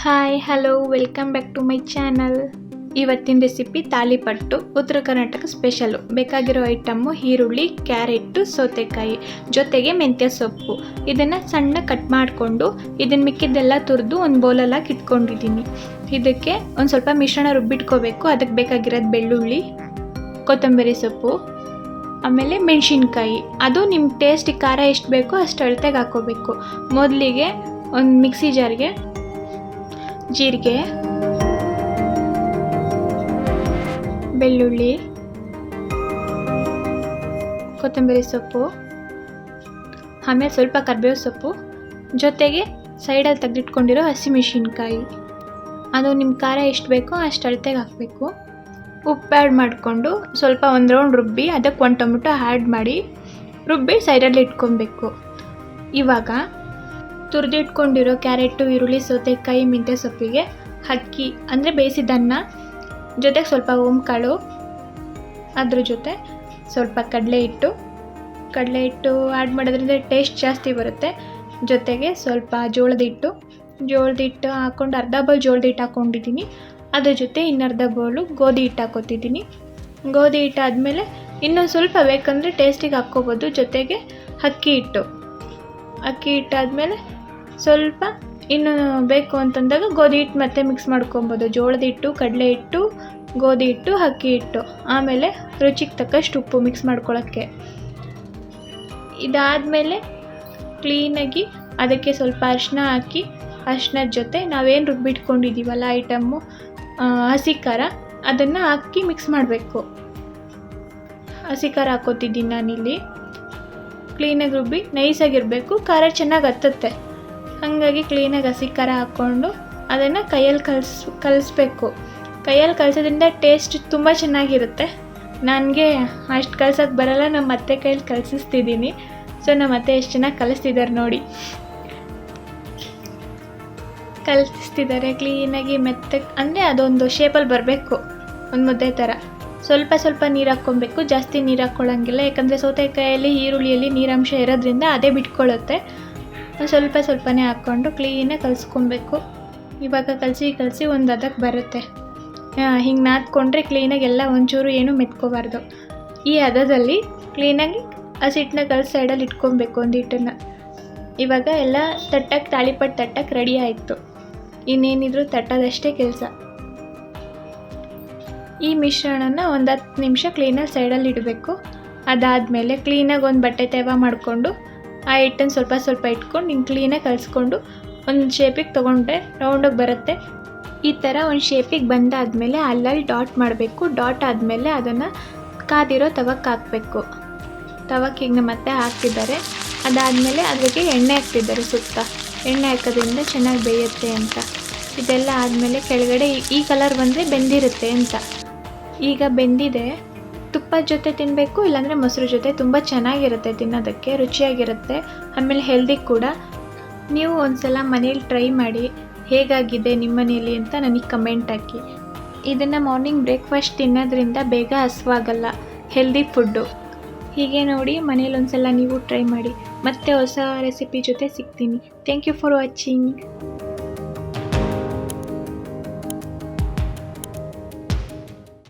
Hi hello welcome back to my channel. ಇವತ್ತಿನ recipe ತಾಲಿಪಟ್ಟು, ಉತ್ತರ ಕರ್ನಾಟಕ ಸ್ಪೆಷಲು. ಬೇಕಾಗಿರೋ ಐಟಮ್ಮು ಈರುಳ್ಳಿ, ಕ್ಯಾರೆಟು, ಸೌತೆಕಾಯಿ, ಜೊತೆಗೆ ಮೆಂತ್ಯ ಸೊಪ್ಪು. ಇದನ್ನು ಸಣ್ಣ ಕಟ್ ಮಾಡಿಕೊಂಡು ಇದನ್ನು ಮಿಕ್ಕಿದ್ದೆಲ್ಲ ತುರಿದು ಒಂದು ಬೌಲಲ್ಲಿ ಹಾಕಿ ಇಟ್ಕೊಂಡಿದ್ದೀನಿ. ಇದಕ್ಕೆ ಒಂದು ಸ್ವಲ್ಪ ಮಿಶ್ರಣ ರುಬ್ಬಿಟ್ಕೋಬೇಕು. ಅದಕ್ಕೆ ಬೇಕಾಗಿರೋದು ಬೆಳ್ಳುಳ್ಳಿ, ಕೊತ್ತಂಬರಿ ಸೊಪ್ಪು, ಆಮೇಲೆ ಮೆಣಸಿನ್ಕಾಯಿ. ಅದು ನಿಮ್ಮ ಟೇಸ್ಟಿಗೆ ಖಾರ ಎಷ್ಟು ಬೇಕೋ ಅಷ್ಟು ಅಳತೆಗೆ ಹಾಕ್ಕೋಬೇಕು. ಮೊದಲಿಗೆ ಒಂದು ಮಿಕ್ಸಿ ಜಾರ್ಗೆ ಜೀರಿಗೆ, ಬೆಳ್ಳುಳ್ಳಿ, ಕೊತ್ತಂಬರಿ ಸೊಪ್ಪು, ಆಮೇಲೆ ಸ್ವಲ್ಪ ಕರಿಬೇವು ಸೊಪ್ಪು, ಜೊತೆಗೆ ಸೈಡಲ್ಲಿ ತೆಗೆದಿಟ್ಕೊಂಡಿರೋ ಹಸಿಮೆಣಸಿನ್ಕಾಯಿ. ಅದು ನಿಮ್ಮ ಖಾರ ಎಷ್ಟು ಬೇಕೋ ಅಷ್ಟು ಅಳತೆಗೆ ಹಾಕಬೇಕು. ಉಪ್ಪು ಆ್ಯಡ್ ಮಾಡಿಕೊಂಡು ಸ್ವಲ್ಪ ಒಂದು ರೌಂಡ್ ರುಬ್ಬಿ ಅದಕ್ಕೆ ಒಂದು ಟೊಮೆಟೊ ಆ್ಯಡ್ ಮಾಡಿ ರುಬ್ಬಿ ಸೈಡಲ್ಲಿ ಇಟ್ಕೊಬೇಕು. ಇವಾಗ ತುರಿದಿಟ್ಕೊಂಡಿರೋ ಕ್ಯಾರೆಟು, ಈರುಳ್ಳಿ, ಸೌತೆಕಾಯಿ, ಮೆಂತ್ಯ ಸೊಪ್ಪಿಗೆ ಅಕ್ಕಿ ಅಂದರೆ ಬೇಯಿಸಿದ್ದನ್ನ, ಜೊತೆಗೆ ಸ್ವಲ್ಪ ಓಂಕಾಳು, ಅದ್ರ ಜೊತೆ ಸ್ವಲ್ಪ ಕಡಲೆ ಹಿಟ್ಟು ಆ್ಯಡ್ ಮಾಡೋದ್ರಿಂದ ಟೇಸ್ಟ್ ಜಾಸ್ತಿ ಬರುತ್ತೆ. ಜೊತೆಗೆ ಸ್ವಲ್ಪ ಜೋಳದ ಹಿಟ್ಟು ಹಾಕ್ಕೊಂಡು ಅರ್ಧ ಬೌಲ್ ಜೋಳದ ಹಿಟ್ಟು ಹಾಕ್ಕೊಂಡಿದ್ದೀನಿ. ಅದ್ರ ಜೊತೆ ಇನ್ನರ್ಧ ಬೌಲು ಗೋಧಿ ಹಿಟ್ಟು ಹಾಕ್ಕೊತಿದ್ದೀನಿ. ಗೋಧಿ ಹಿಟ್ಟು ಆದಮೇಲೆ ಇನ್ನೊಂದು ಸ್ವಲ್ಪ ಬೇಕಂದರೆ ಟೇಸ್ಟಿಗೆ ಹಾಕ್ಕೋಬೋದು. ಜೊತೆಗೆ ಅಕ್ಕಿ ಹಿಟ್ಟಾದಮೇಲೆ ಸ್ವಲ್ಪ ಇನ್ನು ಬೇಕು ಅಂತಂದಾಗ ಗೋಧಿ ಹಿಟ್ಟು ಮತ್ತೆ ಮಿಕ್ಸ್ ಮಾಡ್ಕೊಬೋದು. ಜೋಳದ ಹಿಟ್ಟು, ಕಡಲೆ ಹಿಟ್ಟು, ಗೋಧಿ ಹಿಟ್ಟು, ಅಕ್ಕಿ ಹಿಟ್ಟು, ಆಮೇಲೆ ರುಚಿಗೆ ತಕ್ಕಷ್ಟು ಉಪ್ಪು ಮಿಕ್ಸ್ ಮಾಡ್ಕೊಳ್ಳೋಕ್ಕೆ. ಇದಾದಮೇಲೆ ಕ್ಲೀನಾಗಿ ಅದಕ್ಕೆ ಸ್ವಲ್ಪ ಅರಿಶಿನ ಹಾಕಿ, ಅರಿಶಿನದ ಜೊತೆ ನಾವೇನು ರುಬ್ಬಿಟ್ಕೊಂಡಿದ್ದೀವಲ್ಲ ಐಟಮ್ಮು, ಹಸಿ ಖಾರ, ಅದನ್ನು ಹಾಕಿ ಮಿಕ್ಸ್ ಮಾಡಬೇಕು. ಹಸಿ ಖಾರ ಹಾಕ್ಕೋತಿದ್ದೀನಿ ನಾನಿಲ್ಲಿ. ಕ್ಲೀನಾಗಿ ರುಬ್ಬಿ ನೈಸಾಗಿರಬೇಕು. ಖಾರ ಚೆನ್ನಾಗಿ ಹತ್ತುತ್ತೆ. ಹಾಗಾಗಿ ಕ್ಲೀನಾಗಿ ಹಸಿ ಖಾರ ಹಾಕ್ಕೊಂಡು ಅದನ್ನು ಕೈಯಲ್ಲಿ ಕಲಿಸ್ಬೇಕು. ಕೈಯಲ್ಲಿ ಕಲಿಸೋದ್ರಿಂದ ಟೇಸ್ಟ್ ತುಂಬ ಚೆನ್ನಾಗಿರುತ್ತೆ. ನನಗೆ ಅಷ್ಟು ಕಲ್ಸೋಕ್ಕೆ ಬರೋಲ್ಲ, ನಮ್ಮ ಅತ್ತೆ ಕೈಯಲ್ಲಿ ಕಲಿಸಿಸ್ತಿದ್ದೀನಿ. ಸೊ ನಮ್ಮ ಅತ್ತೆ ಎಷ್ಟು ಚೆನ್ನಾಗಿ ಕಲಿಸ್ತಿದ್ದಾರೆ ನೋಡಿ. ಕಲಿಸ್ತಿದ್ದಾರೆ ಕ್ಲೀನಾಗಿ ಮೆತ್ತಗೆ, ಅಂದರೆ ಅದೊಂದು ಶೇಪಲ್ಲಿ ಬರಬೇಕು, ಒಂದು ಮುದ್ದೆ ಥರ. ಸ್ವಲ್ಪ ನೀರು ಹಾಕ್ಕೊಬೇಕು, ಜಾಸ್ತಿ ನೀರು ಹಾಕ್ಕೊಳ್ಳೋಂಗಿಲ್ಲ. ಯಾಕಂದರೆ ಸೌತೆಕಾಯಲ್ಲಿ, ಈರುಳ್ಳಿಯಲ್ಲಿ ನೀರಾಂಶ ಇರೋದ್ರಿಂದ ಅದೇ ಬಿಟ್ಕೊಳ್ಳುತ್ತೆ. ಸ್ವಲ್ಪನೇ ಹಾಕ್ಕೊಂಡು ಕ್ಲೀನಾಗಿ ಕಲಿಸ್ಕೊಬೇಕು. ಇವಾಗ ಕಲಸಿ ಒಂದು ಅದಕ್ಕೆ ಬರುತ್ತೆ. ಹಿಂಗೆ ನಾದ್ಕೊಂಡ್ರೆ ಕ್ಲೀನಾಗಿ ಎಲ್ಲ ಒಂಚೂರು ಏನೂ ಮೆತ್ಕೋಬಾರ್ದು. ಈ ಹದದಲ್ಲಿ ಕ್ಲೀನಾಗಿ ಹಸಿಟ್ಟನ್ನ ಕಲಸಿ ಸೈಡಲ್ಲಿ ಇಟ್ಕೊಬೇಕು ಒಂದು ಹಿಟ್ಟನ್ನು. ಇವಾಗ ಎಲ್ಲ ತಾಳಿಪಟ್ಟು ತಟ್ಟಕ್ಕೆ ರೆಡಿ ಆಯಿತು. ಇನ್ನೇನಿದ್ರು ತಟ್ಟೋದಷ್ಟೇ ಕೆಲಸ. ಈ ಮಿಶ್ರಣನ ಒಂದು 10 ನಿಮಿಷ ಕ್ಲೀನಾಗಿ ಸೈಡಲ್ಲಿ ಇಡಬೇಕು. ಅದಾದಮೇಲೆ ಕ್ಲೀನಾಗಿ ಒಂದು ಬಟ್ಟೆ ತೇವ ಮಾಡಿಕೊಂಡು ಆ ಹಿಟ್ಟನ್ನು ಸ್ವಲ್ಪ ಇಟ್ಕೊಂಡು ಹಿಂಗೆ ಕ್ಲೀನಾಗಿ ಕಲಿಸ್ಕೊಂಡು ಒಂದು ಶೇಪಿಗೆ ತೊಗೊಂಡ್ರೆ ರೌಂಡಾಗಿ ಬರುತ್ತೆ. ಈ ಥರ ಒಂದು ಶೇಪಿಗೆ ಬಂದಾದಮೇಲೆ ಅಲ್ಲಲ್ಲಿ ಡಾಟ್ ಮಾಡಬೇಕು. ಡಾಟ್ ಆದಮೇಲೆ ಅದನ್ನು ಕಾದಿರೋ ತವಕ್ಕೆ ಹಾಕಬೇಕು. ತವಕ್ಕೆ ಈಗ ಮತ್ತೆ ಹಾಕ್ತಿದ್ದಾರೆ. ಅದಾದಮೇಲೆ ಅದಕ್ಕೆ ಎಣ್ಣೆ ಹಾಕ್ತಿದ್ದಾರೆ. ಸುತ್ತ ಎಣ್ಣೆ ಹಾಕೋದ್ರಿಂದ ಚೆನ್ನಾಗಿ ಬೇಯುತ್ತೆ ಅಂತ. ಇದೆಲ್ಲ ಆದಮೇಲೆ ಕೆಳಗಡೆ ಈ ಕಲರ್ ಬಂದರೆ ಬೆಂದಿರುತ್ತೆ ಅಂತ. ಈಗ ಬೆಂದಿದೆ. ತುಪ್ಪದ ಜೊತೆ ತಿನ್ನಬೇಕು, ಇಲ್ಲಾಂದರೆ ಮೊಸರು ಜೊತೆ. ತುಂಬ ಚೆನ್ನಾಗಿರುತ್ತೆ ತಿನ್ನೋದಕ್ಕೆ, ರುಚಿಯಾಗಿರುತ್ತೆ. ಆಮೇಲೆ ಹೆಲ್ದಿ ಕೂಡ. ನೀವು ಒಂದ್ಸಲ ಮನೇಲಿ ಟ್ರೈ ಮಾಡಿ ಹೇಗಾಗಿದೆ ನಿಮ್ಮ ಮನೇಲಿ ಅಂತ ನನಗೆ ಕಮೆಂಟ್ ಹಾಕಿ. ಇದನ್ನು ಮಾರ್ನಿಂಗ್ ಬ್ರೇಕ್ಫಾಸ್ಟ್ ತಿನ್ನೋದ್ರಿಂದ ಬೇಗ ಹಸಿವಾಗಲ್ಲ. Healthy food. ಹೀಗೆ ನೋಡಿ ಮನೇಲಿ ಒಂದ್ಸಲ ನೀವು ಟ್ರೈ ಮಾಡಿ. ಮತ್ತೆ ಹೊಸ ರೆಸಿಪಿ ಜೊತೆ ಸಿಗ್ತೀನಿ. Thank you for watching.